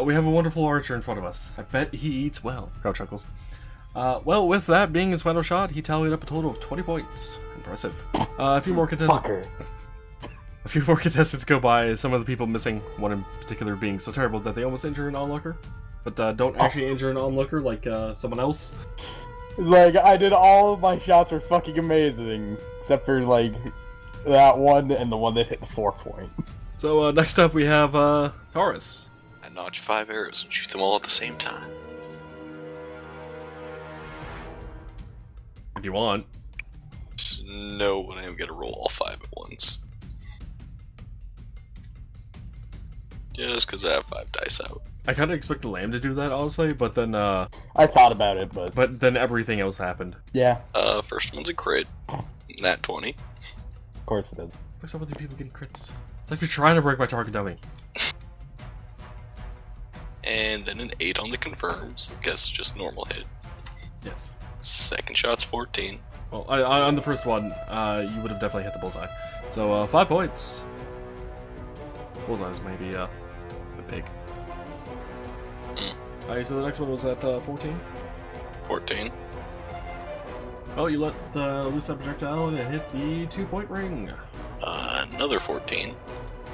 We have a wonderful archer in front of us. I bet he eats well. Crowd chuckles. Well, with that being his final shot, he tallied up a total of 20 points. Impressive. A few more contestants. A few more contestants go by. Some of the people missing, one in particular being so terrible that they almost injure an onlooker, but don't actually injure an onlooker like someone else. Like, I did all of my shots were fucking amazing, except for like that one and the one that hit the 4-point. So next up we have Taurus. I notch 5 arrows and shoot them all at the same time. If you want. No, but I am gonna roll all 5 at once. Just because I have 5 dice out. I kind of expect the lamb to do that, honestly, but then I thought about it, but then everything else happened. Yeah. First one's a crit. Nat 20. Of course it is. What's up with you people getting crits? It's like you're trying to break my target dummy. And then an 8 on the confirm, so I guess just normal hit. Yes. Second shot's 14. Well, on the first one, you would have definitely hit the bullseye. So 5 points. Bullseyes maybe a big. Alright, so the next one was at 14? 14. Oh, you let loose that projectile and it hit the 2-point ring. Another 14.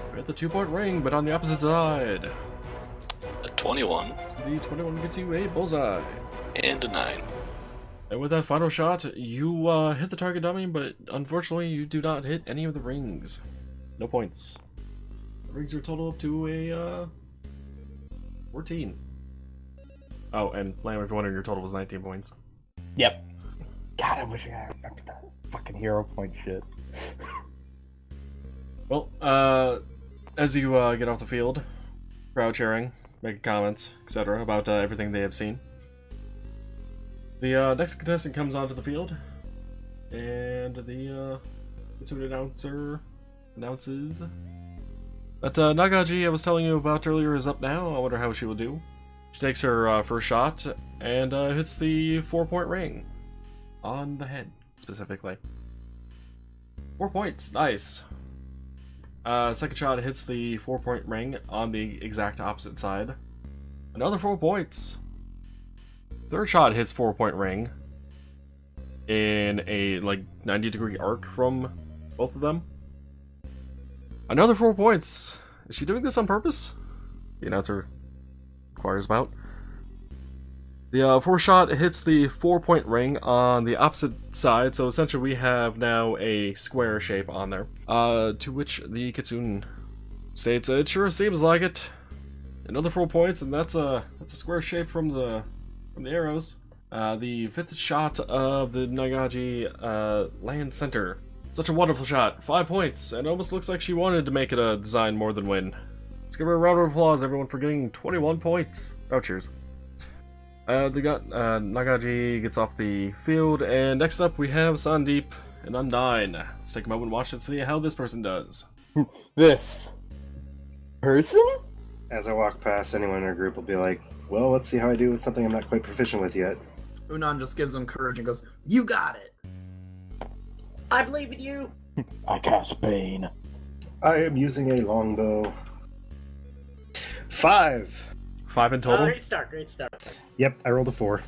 We hit the 2-point ring, but on the opposite side. A 21. The 21 gets you a bullseye. And a 9. And with that final shot, you hit the target dummy, but unfortunately you do not hit any of the rings. No points. The rings are total up to a 14. Oh, and Lamb, if you're wondering, your total was 19 points. Yep. God, I wish I remembered that fucking hero point shit. Well, as you get off the field, crowd cheering, making comments, etc. about everything they have seen. The next contestant comes onto the field, and the Kitsune announcer announces that Nagaji I was telling you about earlier is up now. I wonder how she will do. She takes her first shot and hits the 4-point ring on the head, specifically. 4 points, nice. Second shot hits the 4-point ring on the exact opposite side. Another 4 points. Third shot hits 4-point ring in a like 90-degree arc from both of them. Another 4 points. Is she doing this on purpose? The announcer inquires about. The fourth shot hits the 4-point ring on the opposite side, so essentially we have now a square shape on there. To which the Kitsune states, "It sure seems like it." Another 4 points, and that's a square shape from the arrows. The fifth shot of the Nagaji lands center. Such a wonderful shot. 5 points, and almost looks like she wanted to make it a design more than win. Let's give her a round of applause, everyone, for getting 21 points. Oh, cheers. Nagaji gets off the field, and next up we have Sandeep and Undyne. Let's take a moment and watch and see how this person does. This person? As I walk past, anyone in our group will be like, well, let's see how I do with something I'm not quite proficient with yet. Unan just gives him courage and goes, "You got it! I believe in you!" I cast Bane. I am using a longbow. 5. 5 in total? Great start, great start. Yep, I rolled a 4.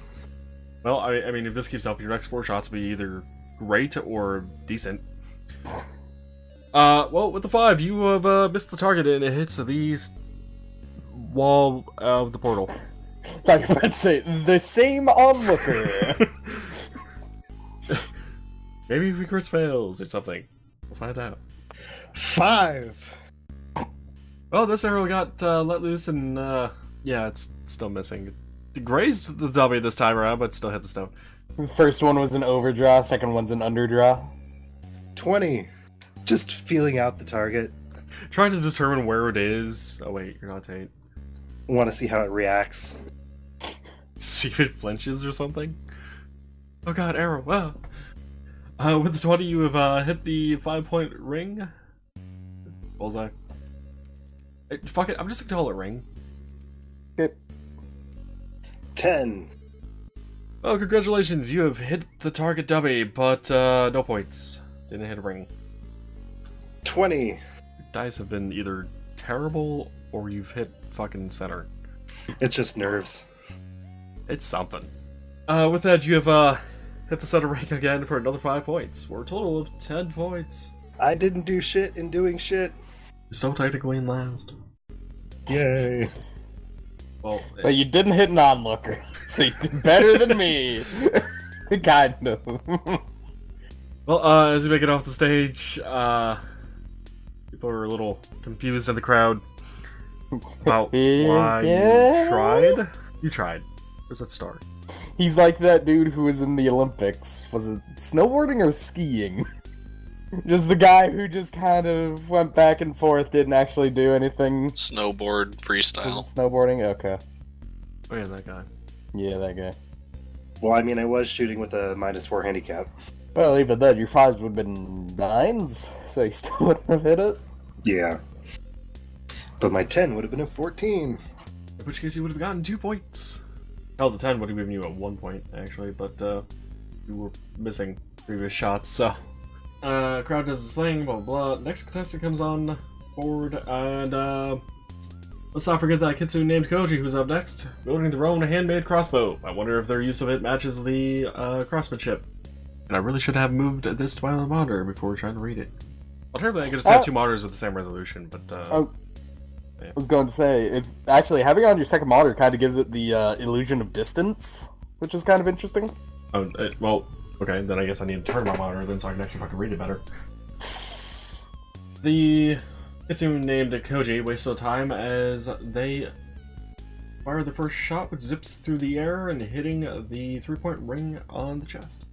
Well, I mean, if this keeps up, your next 4 shots will be either great or decent. Well, with the 5, you have missed the target and it hits the wall of the portal. I thought you were about to say, the same onlooker. Maybe if Chris fails or something. We'll find out. 5. Oh, this arrow got let loose and, yeah, it's still missing. It grazed the dummy this time around, but still hit the stone. First one was an overdraw, second one's an underdraw. 20. Just feeling out the target. Trying to determine where it is. Oh wait, you're not Tate. Want to see how it reacts. See if it flinches or something? Oh god, arrow, wow. With the 20, you have hit the 5-point ring. Bullseye. Hey, fuck it, I'm just gonna call it ring. Yep. 10. Oh, congratulations, you have hit the target dummy, but no points. Didn't hit a ring. 20. Your dice have been either terrible or you've hit fucking center. It's just nerves. It's something. With that, you have hit the center rank again for another 5 points, for a total of 10 points. I didn't do shit in doing shit. You're still technically in last. Yay. Well, But you didn't hit an onlooker, so you did better than me. Kind of. well, as you make it off the stage, people are a little confused in the crowd about why you tried. You tried. Where's that star? He's like that dude who was in the Olympics. Was it snowboarding or skiing? Just the guy who just kind of went back and forth, didn't actually do anything. Snowboard freestyle. Was it snowboarding? Okay. Oh yeah, that guy. Yeah, that guy. Well, I mean, I was shooting with a -4 handicap. Well, even then, your 5s would have been 9s, so you still wouldn't have hit it. Yeah. But my 10 would have been a 14. In which case you would have gotten 2 points. Hell, the 10 would have given you a 1 point, actually, but you were missing previous shots, so... crowd does this thing, blah blah blah. Next contestant comes on board, and let's not forget that kitsune named Koji who's up next, building their own handmade crossbow. I wonder if their use of it matches the craftsmanship. And I really should have moved this to my monitor before trying to read it. Alternatively, I could just have 2 monitors with the same resolution, but yeah. I was going to say, if actually having it on your second monitor kind of gives it the illusion of distance, which is kind of interesting. Well, okay, then I guess I need to turn my monitor then so I can actually fucking read it better. The kitsune named Koji wastes no time as they fire the first shot, which zips through the air and hitting the 3-point ring on the chest.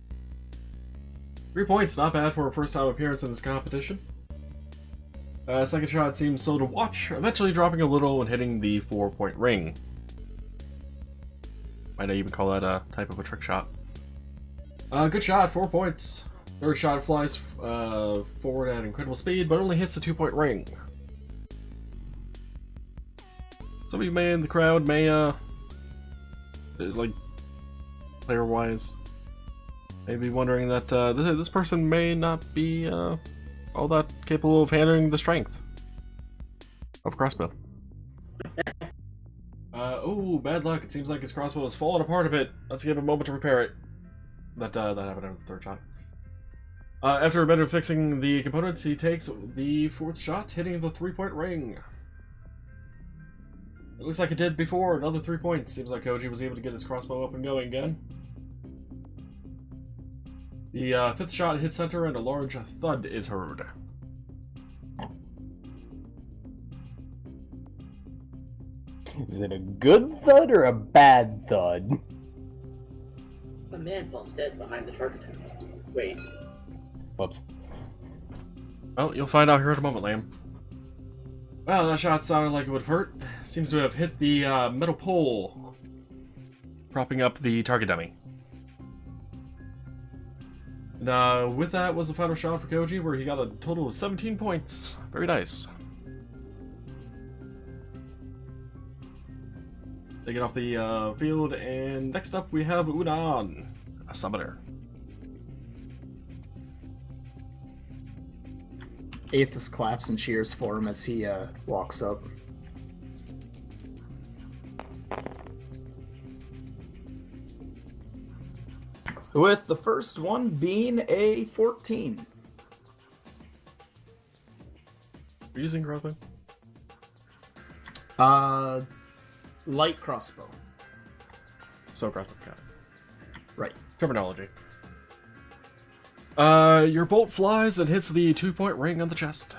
3 points, not bad for a first time appearance in this competition. Second shot seems slow to watch, eventually dropping a little and hitting the 4-point ring. Might I even call that a type of a trick shot. Good shot, 4 points. Third shot flies forward at incredible speed, but only hits the 2-point ring. Some of you in the crowd may, like, player-wise, may be wondering that this person may not be all that capable of handling the strength of a crossbow. Oh, bad luck. It seems like his crossbow is falling apart a bit. Let's give him a moment to repair it. That happened on the third shot. After a bit of fixing the components, he takes the 4th shot, hitting the 3-point ring. It looks like it did before, another 3 points. Seems like Koji was able to get his crossbow up and going again. The 5th shot hits center and a large thud is heard. Is it a good thud or a bad thud? A man falls dead behind the target. Wait. Whoops. Well, you'll find out here in a moment, Liam. Well, that shot sounded like it would hurt. Seems to have hit the metal pole, propping up the target dummy. And with that was the final shot for Koji, where he got a total of 17 points. Very nice. They get off the field, and next up we have Unan, a summoner. Aethys claps and cheers for him as he walks up. With the first one being a 14. Are you using crossbow? Light crossbow. So crossbow, got it. Right. Terminology. Your bolt flies and hits the 2-point ring on the chest.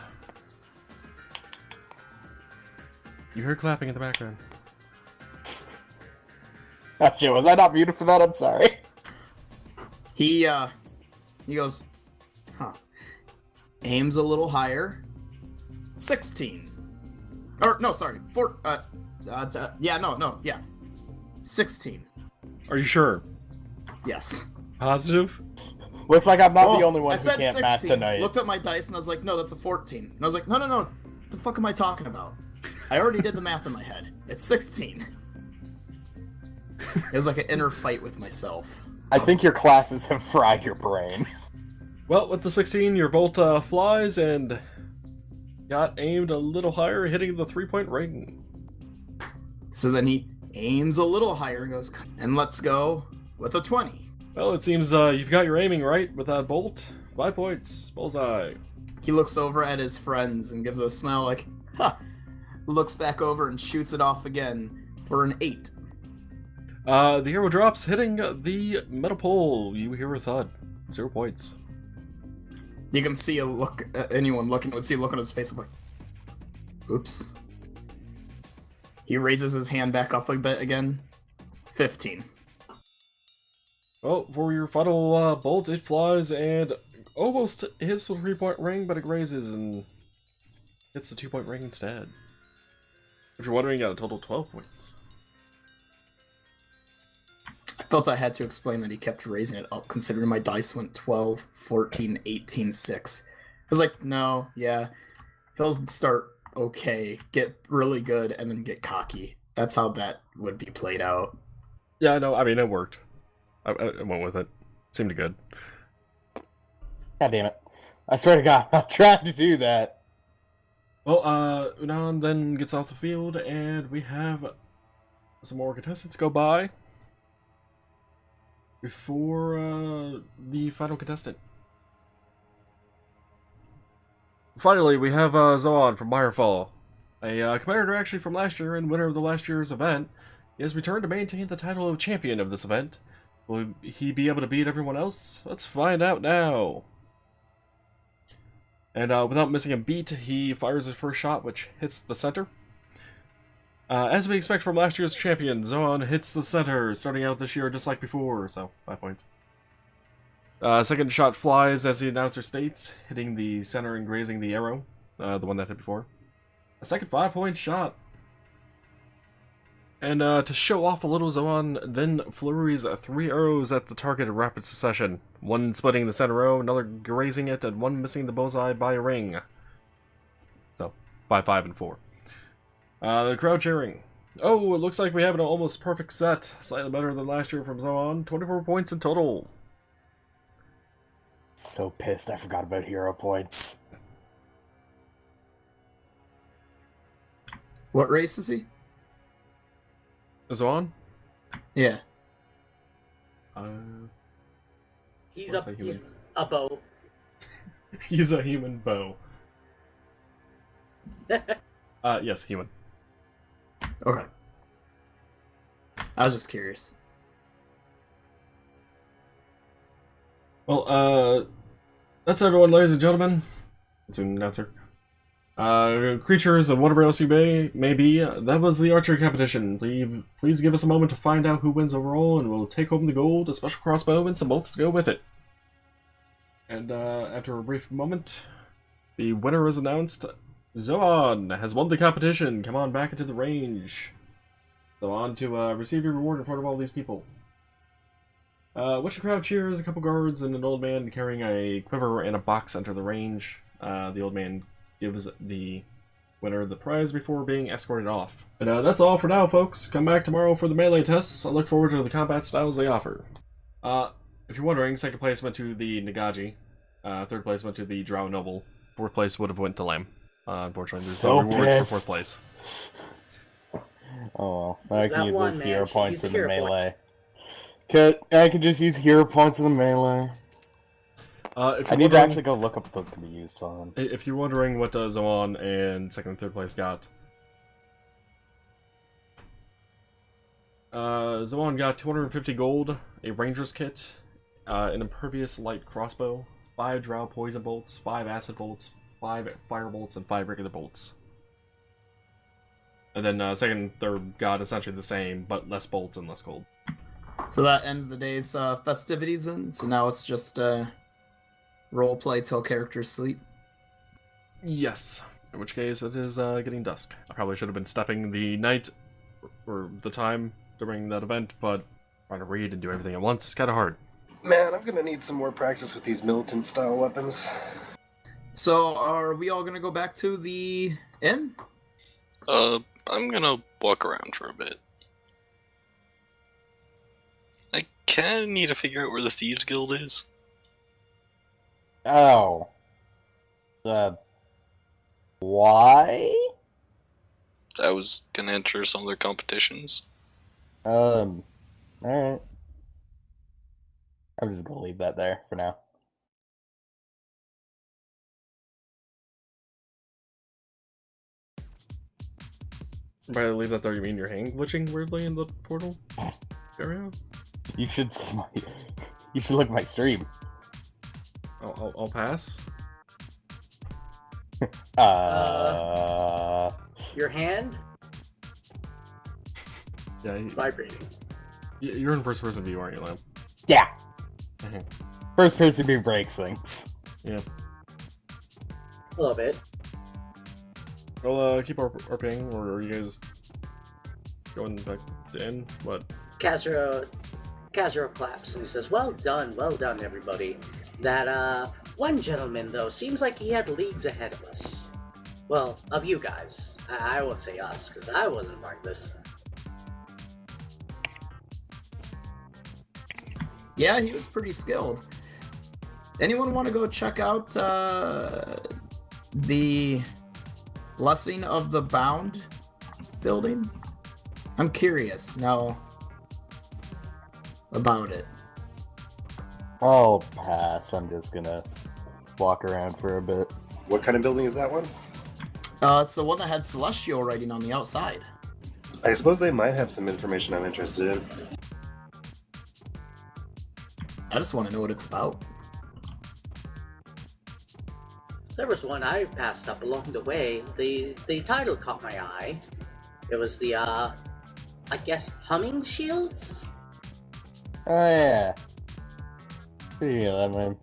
You heard clapping in the background. Oh shit, was I not muted for that? I'm sorry. He goes, huh. Aims a little higher. 16. Or, no, sorry. 16. Are you sure? Yes. Positive? Looks like I'm not the only I one who said can't 16. match tonight. Looked at my dice and I was like, no, that's a 14. And I was like, no. The fuck am I talking about? I already did the math in my head. It's 16. It was like an inner fight with myself. I think your classes have fried your brain. Well, with the 16, your bolt flies and got aimed a little higher, hitting the 3-point ring. So then he aims a little higher and goes, and let's go with a 20. Well, it seems you've got your aiming right with that bolt. 5 points. Bullseye. He looks over at his friends and gives a smile like, ha! Looks back over and shoots it off again for an 8. The arrow drops, hitting the metal pole. You hear a thud. 0 points. You can see a look, anyone looking would see a look on his face of like, oops. He raises his hand back up a bit again. 15. Oh, for your final bolt, it flies and almost hits the 3-point ring, but it grazes and hits the 2-point ring instead. If you're wondering, you got a total of 12 points. I felt I had to explain that he kept raising it up, considering my dice went 12, 14, 18, 6. I was like, no, yeah. He'll start okay, get really good, and then get cocky. That's how that would be played out. Yeah, no, I mean, it worked. I went with it. Seemed good. God damn it. I swear to God, I'm trying to do that. Well, Unan then gets off the field, and we have some more contestants go by before the final contestant. Finally, we have Zoan from Mirefall, a competitor actually from last year and winner of the last year's event. He has returned to maintain the title of champion of this event. Will he be able to beat everyone else? Let's find out now. And without missing a beat, he fires his first shot, which hits the center. As we expect from last year's champion, Zoan hits the center, starting out this year just like before, so 5 points. Second shot flies, as the announcer states, hitting the center and grazing the arrow, the one that hit before. A second 5-point shot. And to show off a little, Zoan then flurries 3 arrows at the target in rapid succession. One splitting the center row, another grazing it, and one missing the bullseye by a ring. So, 5, 5, and 4. The crowd cheering. Oh, it looks like we have an almost perfect set. Slightly better than last year from Zoan. 24 points in total. So pissed I forgot about hero points. What race is he? Zoan? Yeah. He's What's a a human? he's a bow. He's a human bow. Yes, human. Okay. I was just curious. Well, that's everyone, ladies and gentlemen. It's an announcer. Creatures and whatever else you may be, that was the archery competition. Please give us a moment to find out who wins overall, and we'll take home the gold, a special crossbow, and some bolts to go with it. And after a brief moment, the winner is announced. Zoan has won the competition. Come on back into the range. Zoan to receive your reward in front of all these people. Which the crowd cheers, a couple guards, and an old man carrying a quiver and a box enter the range. The old man gives the winner the prize before being escorted off. And that's all for now, folks. Come back tomorrow for the melee tests. I look forward to the combat styles they offer. If you're wondering, second place went to the Nagaji. Third place went to the Drow Noble. Fourth place would have went to Lamb. Unfortunately, there's no rewards for fourth place. Oh well, I Is can that use one those man hero should points use in the hero point? melee. I could just use hero points in the melee. I need to actually go look up what those can be used on. If you're wondering what Zoan and second and third place got, Zoan got 250 gold, a ranger's kit, an impervious light crossbow, 5 drow poison bolts, 5 acid bolts, 5 fire bolts, and 5 regular bolts. And then second and third got essentially the same, but less bolts and less gold. So that ends the day's festivities, and so now it's just roleplay till characters sleep. Yes. In which case, it is getting dusk. I probably should have been stepping the night, or the time, during that event, but trying to read and do everything at once is kind of hard. Man, I'm gonna need some more practice with these militant-style weapons. So are we all gonna go back to the inn? I'm gonna walk around for a bit. I kinda need to figure out where the Thieves Guild is. Oh. Why? I was gonna enter some of their competitions. Alright. I'm just gonna leave that there for now. By leave that there, you mean your hand glitching weirdly in the portal area? You should see my... You should look at my stream. I'll pass. Your hand? Yeah, It's vibrating. you're in first-person view, aren't you, Lamb? Yeah. Mhm. First person view breaks things. Yeah. A little bit. Well, keep our ping, or are you guys going back to in? What? Kazuro claps and he says, well done, everybody. That, one gentleman, though, seems like he had leagues ahead of us. Well, of you guys. I won't say us, because I wasn't part of this. Yeah, he was pretty skilled. Anyone want to go check out the Blessing of the Bound building? I'm curious now about it. I'll pass. I'm just gonna walk around for a bit. What kind of building is that one? It's the one that had Celestial writing on the outside. I suppose they might have some information I'm interested in. I just want to know what it's about. There was one I passed up along the way. The title caught my eye. It was the, I guess, humming shields? Oh yeah. Yeah, I'm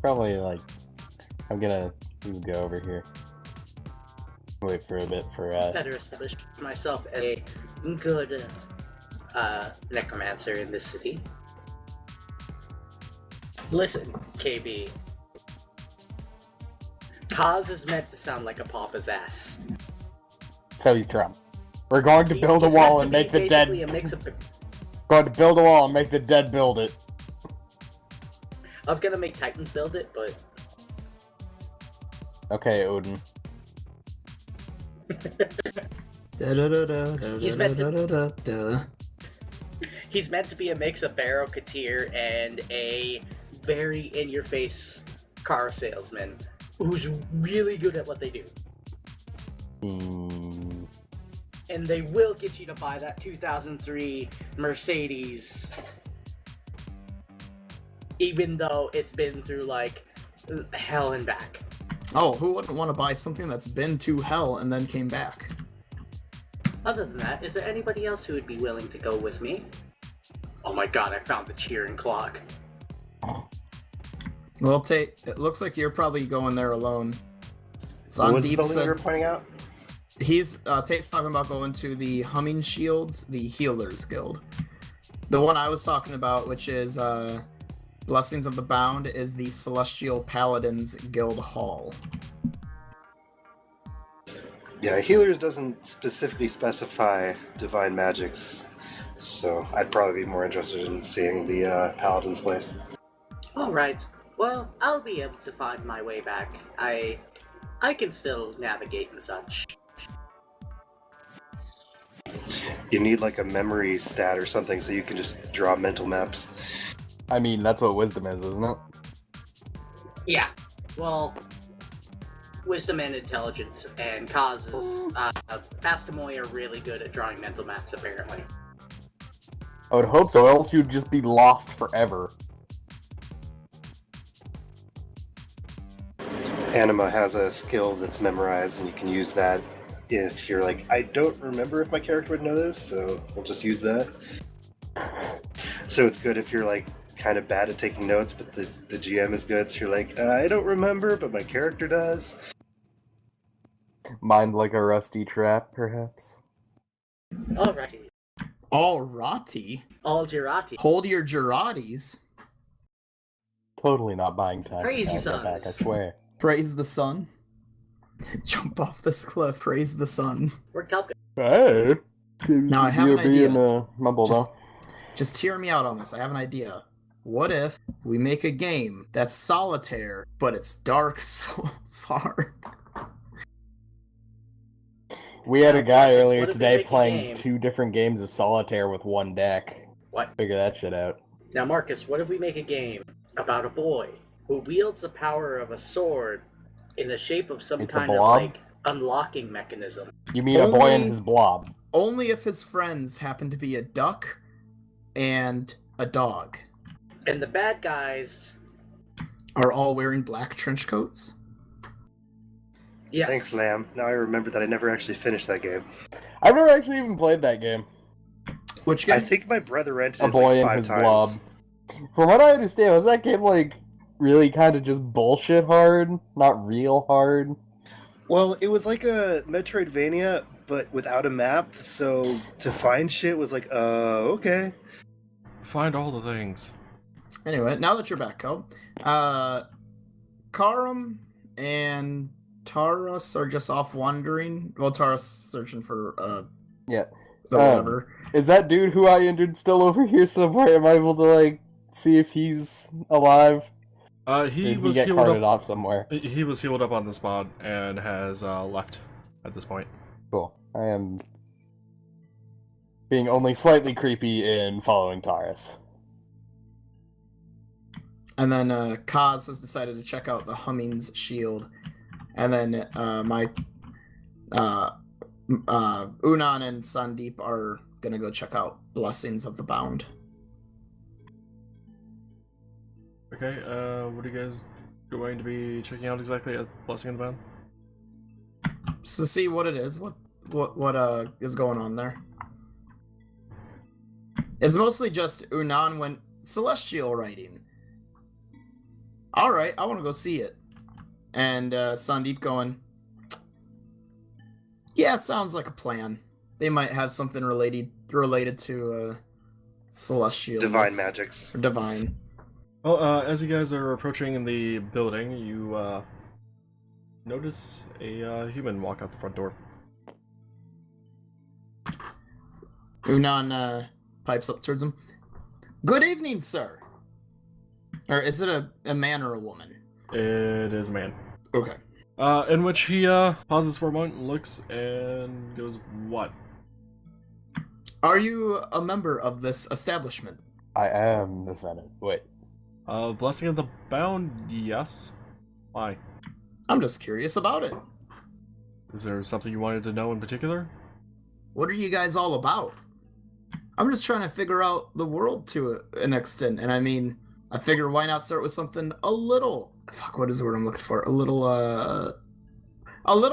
probably like... I'm gonna just go over here. Wait for a bit for Better establish myself as a good, necromancer in this city. Listen, KB. Kaz is meant to sound like a papa's ass. So he's Trump. We're going to build a He's wall meant and to be make the dead... basically a mix of... Going to build a wall and make the dead build it. I was gonna make Titans build it, but... Okay, Odin. He's meant to... He's meant to be a mix of Barrow Katir and a very in-your-face car salesman who's really good at what they do. Hmm. And they will get you to buy that 2003 Mercedes, even though it's been through, like, hell and back. Oh, who wouldn't want to buy something that's been to hell and then came back? Other than that, is there anybody else who would be willing to go with me? Oh my god, I found the cheering clock. Well, Tate, it looks like you're probably going there alone. What was the Sandeep building you were said pointing out? Tate's talking about going to the Humming Shields, the Healers Guild. The one I was talking about, which is Blessings of the Bound, is the Celestial Paladins Guild Hall. Yeah, Healers doesn't specifically specify divine magics, so I'd probably be more interested in seeing the Paladin's place. Alright, well, I'll be able to find my way back. I can still navigate and such. You need like a memory stat or something so you can just draw mental maps. I mean, that's what wisdom is, isn't it? Yeah, well, wisdom and intelligence, and causes, Pastamoy are really good at drawing mental maps, apparently. I would hope so, else you'd just be lost forever. Anima has a skill that's memorized, and you can use that if you're like, I don't remember if my character would know this, so we'll just use that. So it's good if you're like kind of bad at taking notes, but the GM is good, so you're like, I don't remember, but my character does. Mind like a rusty trap, perhaps? Alrighty. Alrighty. All Girati. Hold your Giratis. Totally not buying time. Praise to you, have that back, I sons. swear. Praise the sun. Jump off this cliff. Praise the sun. We're helping. Hey! Now, I have an idea. Being, mumble, Just- though. Just hear me out on this. I have an idea. What if we make a game that's solitaire, but it's Dark Souls hard? We had a guy Marcus, earlier what if we today make a playing game? 2 different games of solitaire with 1 deck. What? Figure that shit out. Now, Marcus, what if we make a game about a boy who wields the power of a sword in the shape of some It's a kind of, blob? like, unlocking mechanism? You mean a boy and Only- his blob? Only if his friends happen to be a duck and a dog. And the bad guys... Are all wearing black trench coats? Yes. Thanks, Lamb. Now I remember that I never actually finished that game. I've never actually even played that game. Which game? I think my brother rented A it boy like and 5 his times. blob. From what I understand, was that game like really kind of just bullshit hard? Not real hard? Well, it was like a Metroidvania, but without a map, so to find shit was like, okay. Find all the things. Anyway, now that you're back, Kel, Karam and Taurus are just off wandering. Well, Taurus searching for Yeah. the whatever. Is that dude who I injured still over here somewhere? Am I able to like see if he's alive? He Did was get healed carted up. off somewhere? He was healed up on the spot and has left at this point. Cool. I am being only slightly creepy in following Taurus. And then Kaz has decided to check out the Humming's shield. And then Unan and Sandeep are gonna go check out Blessings of the Bound. Okay, what are you guys going to be checking out exactly at Blessing of the Bound? So see what it is, what is going on there. It's mostly just Unan went celestial writing. Alright, I want to go see it. And Sandeep going, yeah, sounds like a plan. They might have something related to celestial. Divine magics. Or divine. Well, as you guys are approaching the building, you notice a human walk out the front door. Unan pipes up towards him. Good evening, sir. Or is it a man or a woman? It is a man. Okay. In which he pauses for a moment and looks and goes, "What?" Are you a member of this establishment? I am the Senate. Wait. Blessing of the Bound, yes. Why? I'm just curious about it. Is there something you wanted to know in particular? What are you guys all about? I'm just trying to figure out the world to an extent, and I mean, I figure why not start with something a little... Fuck, what is the word I'm looking for? A little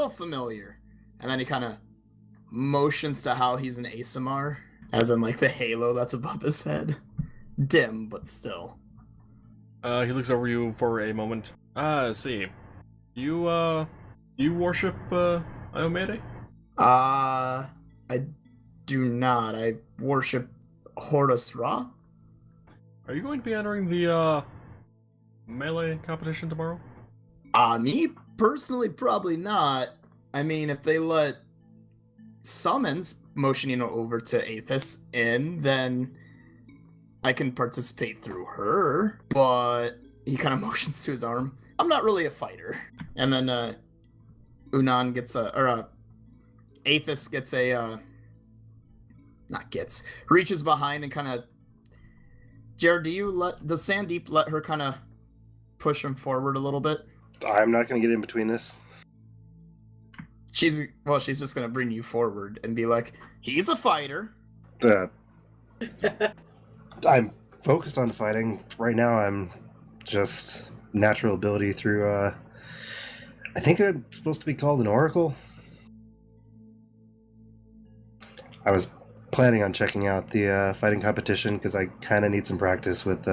familiar. And then he kind of motions to how he's an ASMR, as in, like, the halo that's above his head. Dim, but still. He looks over you for a moment. See. You worship, Iomede? I do not. I worship Horus Ra. Are you going to be entering the, melee competition tomorrow? Me personally, probably not. I mean, if they let summons motioning over to Athos in, then I can participate through her. But he kind of motions to his arm. I'm not really a fighter. And then Unan gets Athos gets reaches behind and kind of. Jared, does Sandeep let her kind of push him forward a little bit? I'm not going to get in between this. She's just gonna bring you forward and be like, he's a fighter. I'm focused on fighting. Right now I'm just natural ability through, I think I'm supposed to be called an oracle. I was planning on checking out the fighting competition because I kind of need some practice with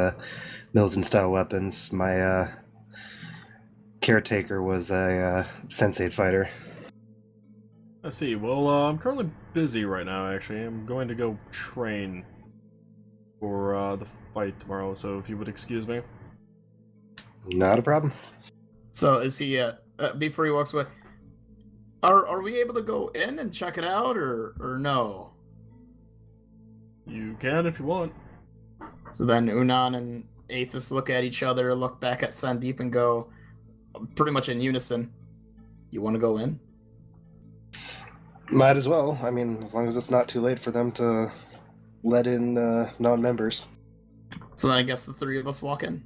militant-style weapons. My caretaker was a sensate fighter. I see. Well, I'm currently busy right now, actually. I'm going to go train for the fight tomorrow, so if you would excuse me. Not a problem. So is he, before he walks away, are we able to go in and check it out, or no? You can if you want. So then Unan and Athos look at each other, look back at Sandeep, and go, pretty much in unison, you want to go in? Might as well. I mean, as long as it's not too late for them to let in non-members. So then I guess the three of us walk in.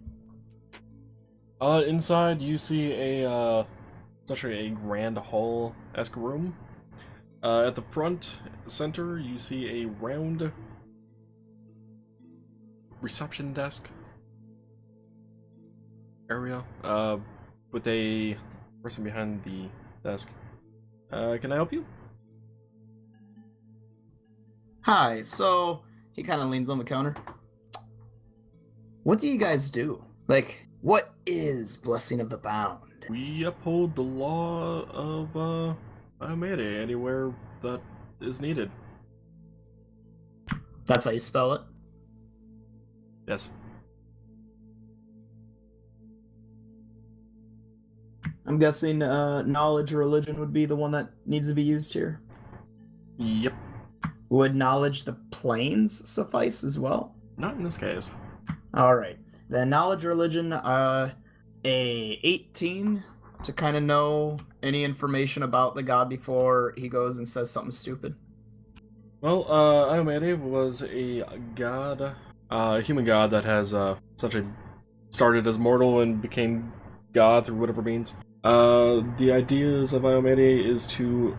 Inside you see essentially a grand hall-esque room. At the front center, you see a round reception desk area, with a person behind the desk. Can I help you? Hi, so he kind of leans on the counter. What do you guys do? Like, what is Blessing of the Bound? We uphold the law of, Achaidh anywhere that is needed. That's how you spell it? Yes. I'm guessing knowledge or religion would be the one that needs to be used here. Yep. Would knowledge the planes suffice as well? Not in this case. Alright. Then knowledge religion, a 18 to kind of know any information about the god before he goes and says something stupid. Well, Achaidh was a god, a human god that has essentially started as mortal and became god through whatever means. The ideas of Achaidh is to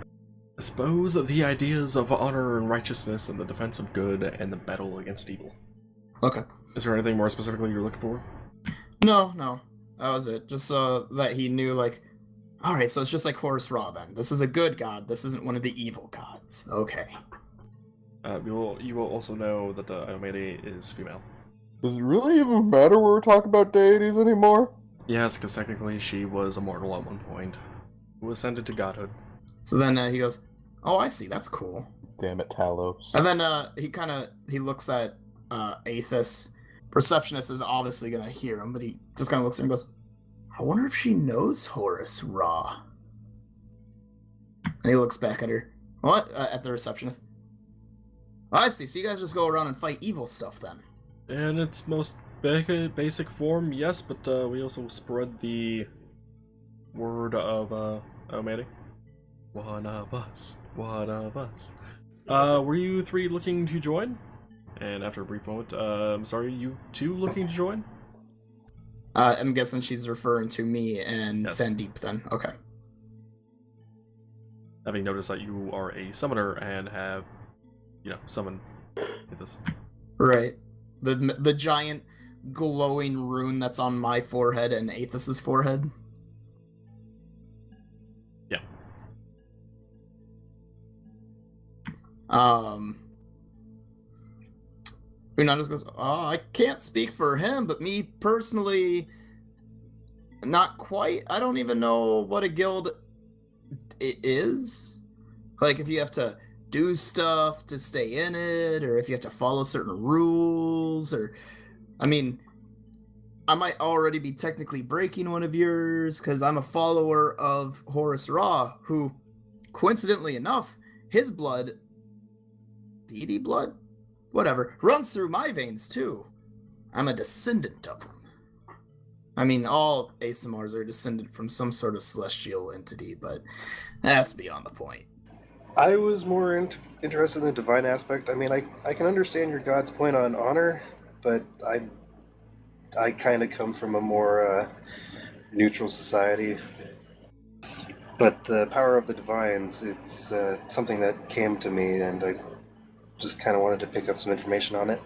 espouse the ideas of honor and righteousness and the defense of good and the battle against evil. Okay. Is there anything more specifically you're looking for? No. That was it. Just that he knew, like, alright, so it's just like Horus Ra then. This is a good god. This isn't one of the evil gods. Okay. You will also know that Achaidh is female. Does it really even matter when we're talking about deities anymore? Yes, because technically she was immortal at one point. Who ascended to godhood. So then he goes, oh, I see. That's cool. Damn it, Talos. And then he looks at Athos. Perceptionist is obviously going to hear him, but he just kind of looks at him and goes, I wonder if she knows Horus Ra. And he looks back at her. What? At the receptionist. Oh, I see. So you guys just go around and fight evil stuff then? In its most basic form, yes, but we also spread the word of Achaidh. One of us. One of us. Were you three looking to join? And after a brief moment, I'm sorry, you two looking to join? I'm guessing she's referring to me and Yes. Sandeep then. Okay. Having noticed that you are a summoner and have, summoned this. Right. The giant glowing rune that's on my forehead and Athos's forehead. Yeah. Una just goes, oh, I can't speak for him, but me personally, not quite. I don't even know what a guild it is. Like, if you have to do stuff to stay in it, or if you have to follow certain rules, or... I mean, I might already be technically breaking one of yours, because I'm a follower of Horus Ra, who, coincidentally enough, his blood... deity blood? Whatever. Runs through my veins, too. I'm a descendant of him. I mean, all ASMRs are descendant from some sort of celestial entity, but that's beyond the point. I was more interested in the divine aspect. I mean, I can understand your god's point on honor, but I kind of come from a more neutral society. But the power of the divines, it's something that came to me, and I just kind of wanted to pick up some information on it.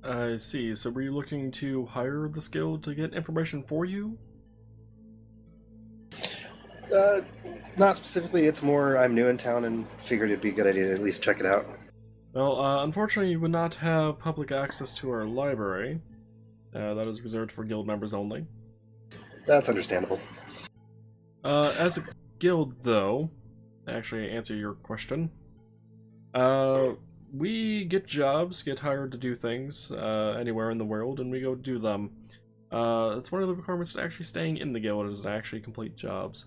I see. So were you looking to hire the skill to get information for you? Not specifically. It's more I'm new in town and figured it'd be a good idea to at least check it out. Well, unfortunately you would not have public access to our library. That is reserved for guild members only. That's understandable. As a guild, though, to actually answer your question, we get jobs, get hired to do things anywhere in the world, and we go do them. It's one of the requirements to actually staying in the guild is to actually complete jobs.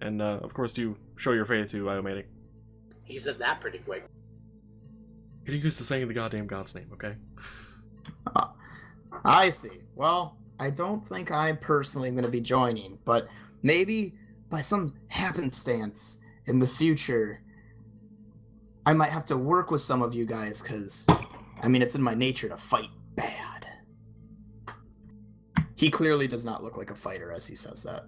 And, of course, do show your faith to Achaidh. He said that pretty quick. Get used to saying the goddamn god's name, okay? I see. Well, I don't think I personally am going to be joining, but maybe by some happenstance in the future, I might have to work with some of you guys, because, I mean, it's in my nature to fight bad. He clearly does not look like a fighter as he says that.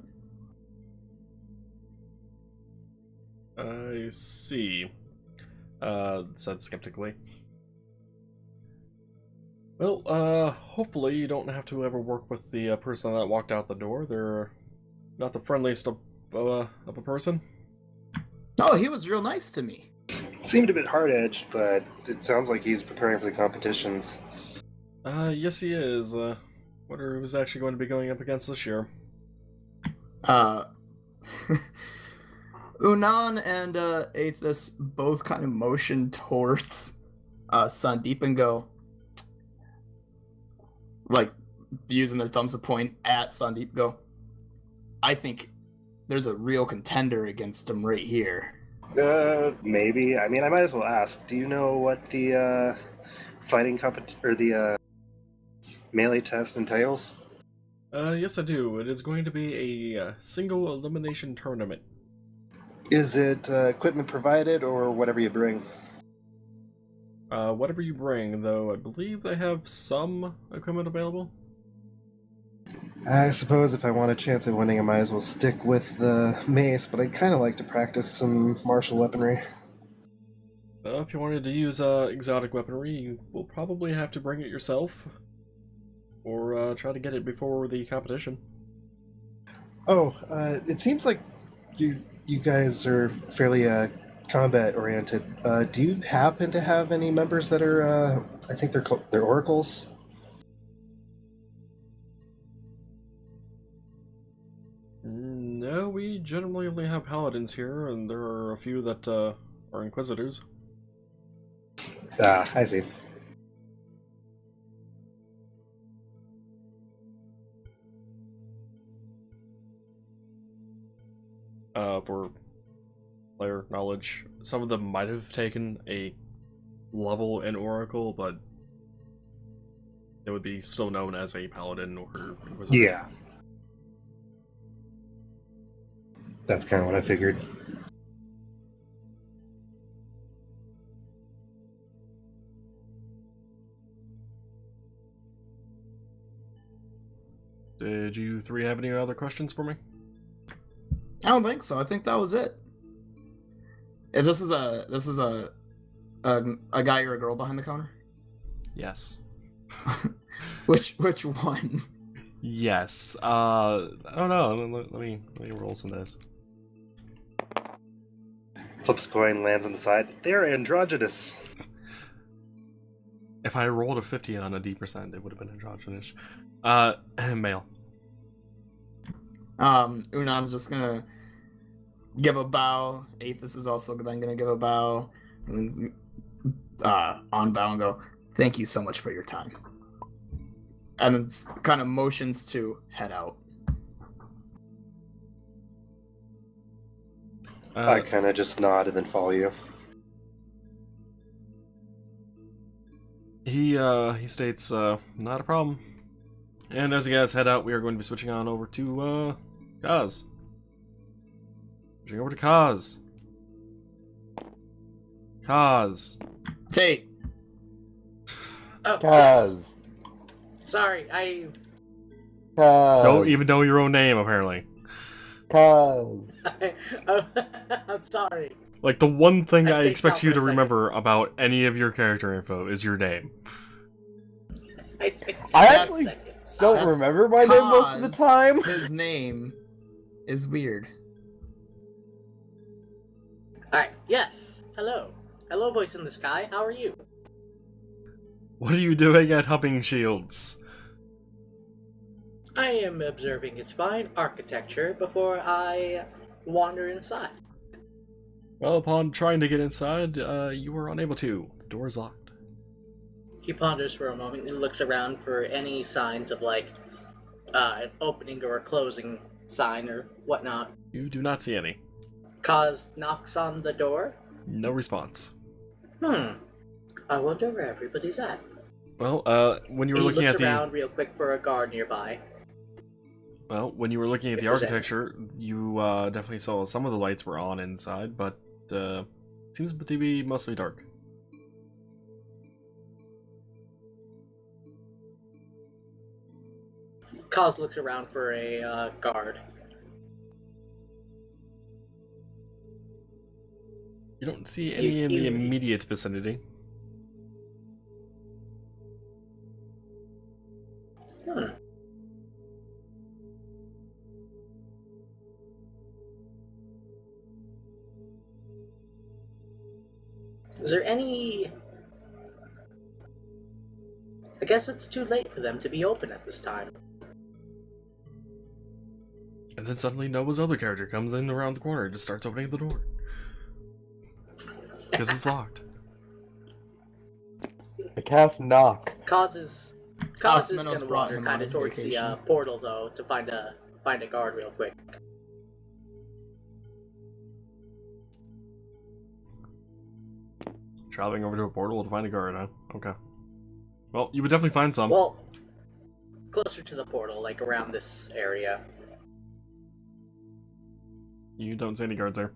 I see. Said skeptically. Well, hopefully you don't have to ever work with the person that walked out the door. They're not the friendliest of a person. Oh, he was real nice to me. Seemed a bit hard-edged, but it sounds like he's preparing for the competitions. Yes he is. Wonder who's actually going to be going up against this year. Unan and Athos both kind of motion towards Sandeep and go, like, using their thumbs to point at Sandeep, go, I think there's a real contender against him right here. Maybe. I mean, I might as well ask. Do you know what the fighting or the melee test entails? Yes I do. It is going to be a single elimination tournament. Is it equipment provided or whatever you bring? Whatever you bring, though I believe they have some equipment available. I suppose if I want a chance at winning, I might as well stick with the mace, but I'd kind of like to practice some martial weaponry. If you wanted to use exotic weaponry, you will probably have to bring it yourself. Or try to get it before the competition. Oh, it seems like you guys are fairly combat oriented. Do you happen to have any members that are I think they're oracles? No, we generally only have paladins here, and there are a few that are inquisitors. Ah, I see. For player knowledge, some of them might have taken a level in Oracle, but it would be still known as a paladin or inquisitor. Yeah. That's kind of what I figured. Did you three have any other questions for me? I don't think so. I think that was it. If this is a guy or a girl behind the counter? Yes. Which one? Yes. I don't know. Let me roll some dice. Flips coin, lands on the side. They're androgynous. If I rolled a 50 on a D%, it would have been androgynous. Male. Unan's just gonna give a bow. Athos is also then gonna give a bow. And on bow and go, thank you so much for your time. And then kind of motions to head out. I kind of just nod and then follow you. He states, not a problem. And as you guys head out, we are going to be switching on over to, Kaz. Switching over to Kaz. Kaz. Tate. Oh, Kaz. sorry, Kaz. Don't even know your own name, apparently. Kaz. I'm sorry. Like, the one thing I I spaced expect out you for to a second. remember about any of your character info is your name. I actually don't That's remember my name most of the Kaz. time. His name is weird. Alright, yes. Hello. Hello, voice in the sky. How are you? What are you doing at Hubbing Shields? I am observing its fine architecture before I wander inside. Well, upon trying to get inside, you were unable to. The door is locked. He ponders for a moment and looks around for any signs of, like, an opening or a closing sign or whatnot. You do not see any. Kaz knocks on the door. No response. I wonder where everybody's at. Well, when you were He looking looks at around real quick for a guard nearby. Well, when you were looking at the If there's architecture, you definitely saw some of the lights were on inside, but seems to be mostly dark. Kaz looks around for a guard. You don't see any in the immediate vicinity. Is there any... I guess it's too late for them to be open at this time. And then suddenly Noah's other character comes in around the corner and just starts opening the door. Because it's locked. I cast knock. Kaz is Osmanos gonna brought wander him kind on of his towards vacation. the portal though to find a guard real quick. Traveling over to a portal to find a guard, huh? Okay. Well, you would definitely find some. Well, closer to the portal, like around this area. You don't see any guards there.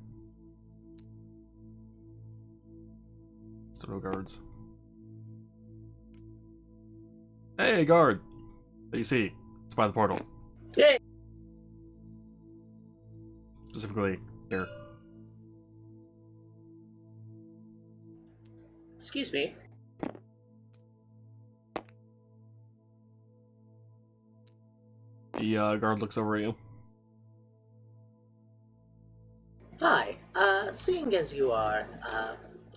Still no guards. Hey, guard! That you see. It's by the portal. Yay! Specifically, here. Excuse me. The guard looks over at you. Hi. Seeing as you are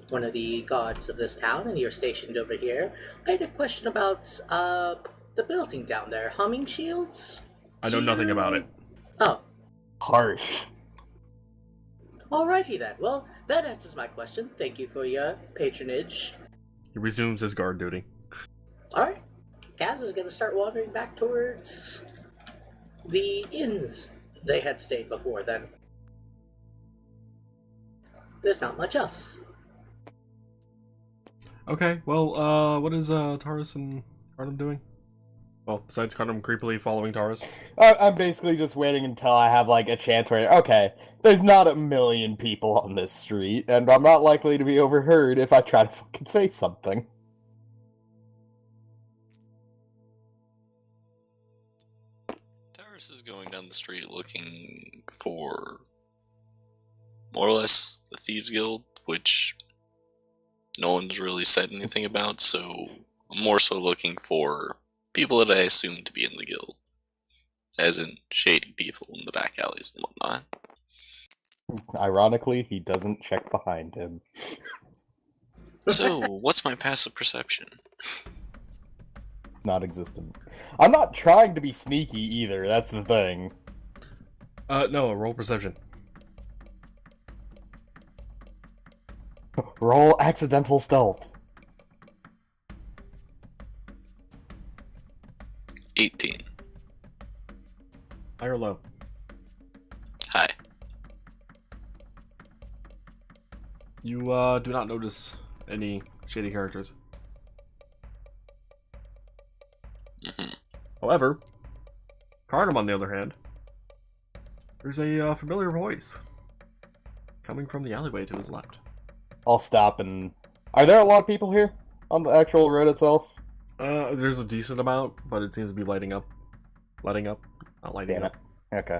one of the guards of this town and you're stationed over here, I had a question about the building down there. Humming shields? I know nothing about it. Oh. Harsh. Alrighty then. Well, that answers my question. Thank you for your patronage. He resumes his guard duty. Alright. Kaz is gonna start wandering back towards the inns they had stayed before then. There's not much else. Okay, well, what is Taurus and Cardum doing? Well, besides Cardum creepily following Taurus. I'm basically just waiting until I have, like, a chance where, okay, there's not a million people on this street, and I'm not likely to be overheard if I try to fucking say something. Taurus is going down the street looking for more or less the Thieves Guild, which no one's really said anything about, so I'm more so looking for people that I assume to be in the guild. As in shady people in the back alleys and whatnot. Ironically, he doesn't check behind him. So, what's my passive perception? Not existent. I'm not trying to be sneaky either, that's the thing. No, roll perception. Roll accidental stealth. 18. High or low? Hi. You, do not notice any shady characters. Mm-hmm. However, Cardum, on the other hand, there's a familiar voice coming from the alleyway to his left. I'll stop and... Are there a lot of people here? On the actual road itself? There's a decent amount, but it seems to be lighting up. Lighting up? Not lighting Damn up. it. Okay.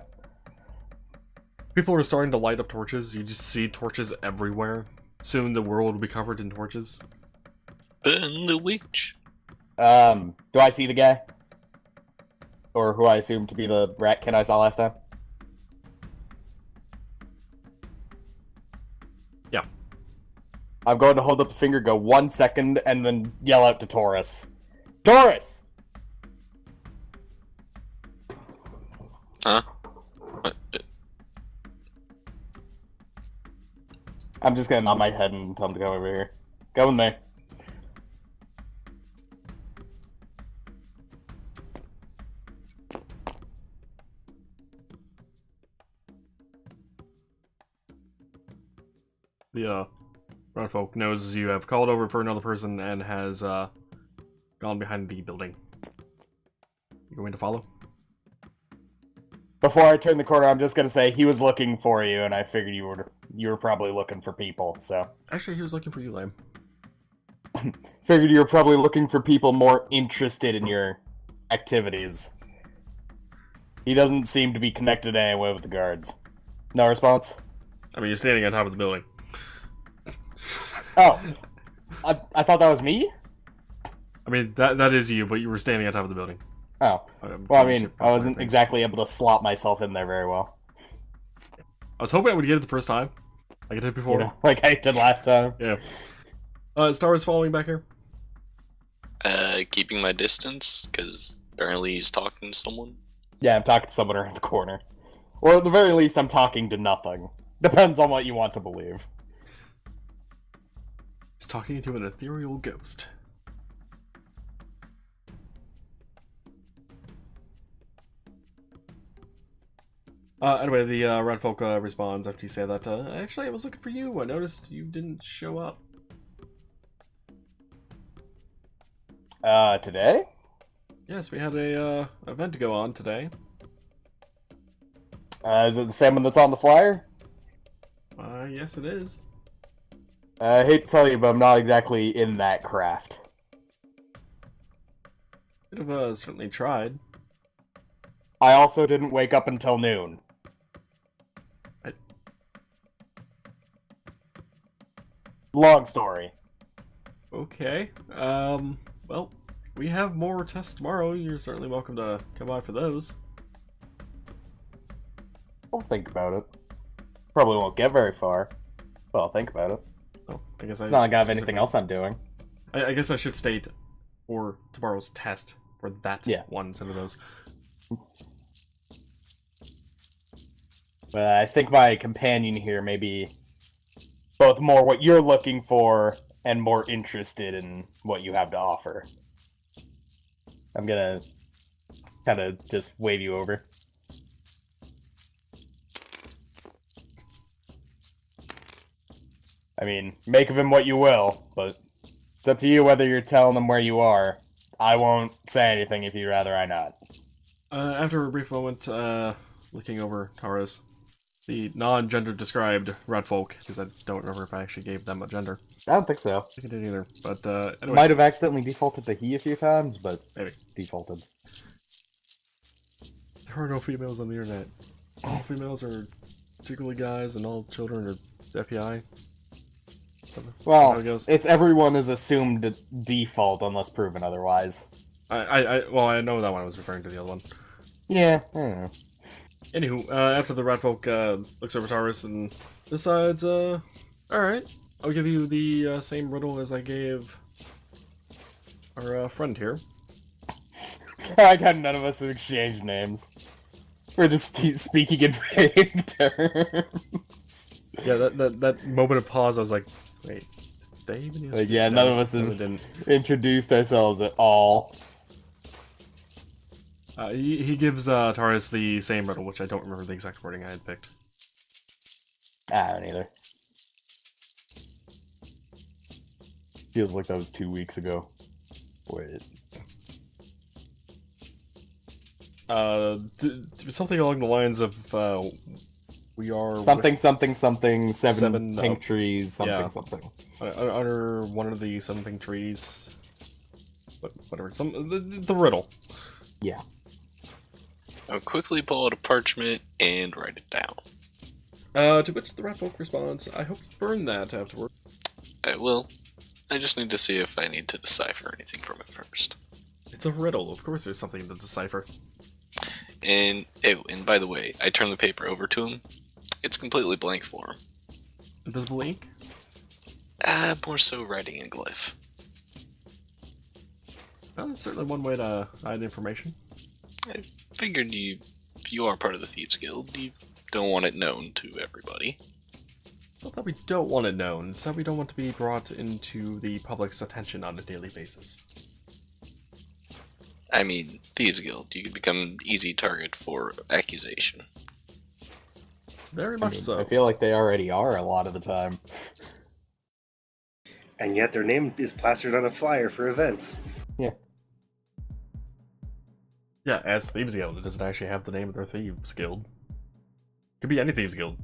People are starting to light up torches. You just see torches everywhere. Soon the world will be covered in torches. Burn the witch. Do I see the guy? Or who I assume to be the ratkin I saw last time? Yeah. I'm going to hold up the finger, go 1 second, and then yell out to Taurus. Taurus! Huh? What? I'm just gonna nod my head and tell him to come over here. Go with me. The, road folk knows you have called over for another person and has, gone behind the building. You going to follow? Before I turn the corner, I'm just gonna say he was looking for you, and I figured you were probably looking for people. So Actually, he was looking for you, Lame. figured you were probably looking for people more interested in your activities. He doesn't seem to be connected anyway with the guards. No response? I mean, you're standing on top of the building. Oh. I thought that was me? I mean, that is you, but you were standing on top of the building. Oh. Well, I mean, I wasn't exactly able to slot myself in there very well. I was hoping I would get it the first time, like I did before. You know, like I did last time. Yeah. Star is following back here. Keeping my distance, because apparently he's talking to someone. Yeah, I'm talking to someone around the corner. Or at the very least, I'm talking to nothing. Depends on what you want to believe. He's talking to an ethereal ghost. Anyway, the red folk responds after you say that, actually, I was looking for you. I noticed you didn't show up. Today? Yes, we had a event to go on today. Is it the same one that's on the flyer? Yes, it is. I hate to tell you, but I'm not exactly in that craft. Could have certainly tried. I also didn't wake up until noon. Long story. Okay. Well, we have more tests tomorrow. You're certainly welcome to come by for those. I'll think about it. Probably won't get very far. But I'll think about it. Oh, I guess It's not like I have anything else I'm doing. I guess I should state for tomorrow's test for that one instead of those. But I think my companion here may be both more what you're looking for and more interested in what you have to offer. I'm gonna kind of just wave you over. I mean, make of him what you will, but it's up to you whether you're telling them where you are. I won't say anything if you'd rather I not. After a brief moment, looking over Taurus, the non-gender described red folk, because I don't remember if I actually gave them a gender. I don't think so. I think I did either, but anyway. Might have accidentally defaulted to he a few times, but maybe defaulted. There are no females on the internet. All females are secretly guys, and all children are FEI. Well, it's everyone is assumed default unless proven otherwise. Well, I know that one I was referring to the other one. Yeah, I don't know. Anywho, after the rat folk looks over Taurus and decides, alright, I'll give you the same riddle as I gave our friend here. I got none of us have exchanged names. We're just speaking in vague terms. Yeah, that moment of pause, I was like, wait, did they even like, yeah, none of us have introduced ourselves at all. He gives Taurus the same riddle, which I don't remember the exact wording I had picked. I don't either. Feels like that was 2 weeks ago. Wait. Something along the lines of, we are... Something, seven pink trees, something. Under one of the 7 pink trees. Whatever, the riddle. Yeah. I'll quickly pull out a parchment and write it down. To which the rat folk responds, I hope you burn that afterward. I will. I just need to see if I need to decipher anything from it first. It's a riddle. Of course there's something to decipher. And by the way, I turn the paper over to him. It's completely blank for him. Invisible ink? More so writing a glyph. Well, that's certainly one way to hide information. I figured if you are part of the Thieves Guild, you don't want it known to everybody. It's not that we don't want it known, it's that we don't want to be brought into the public's attention on a daily basis. I mean, Thieves Guild, you could become an easy target for accusation. Very much so. I feel like they already are a lot of the time. And yet their name is plastered on a flyer for events. Yeah. Yeah, as Thieves Guild. It doesn't actually have the name of their Thieves Guild. Could be any Thieves Guild.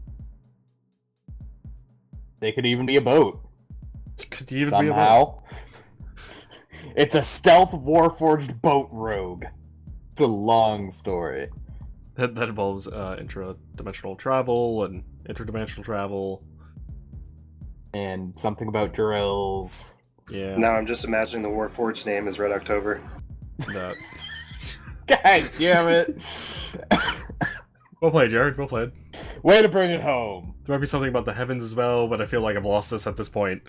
They could even be a boat. Could even Somehow. It's a stealth warforged boat rogue. It's a long story. That involves intra-dimensional travel and interdimensional travel. And something about drills. Yeah. Now I'm just imagining the Warforged name is Red October. No. God damn it. Well played, Jared. Well played. Way to bring it home. There might be something about the heavens as well, but I feel like I've lost this at this point.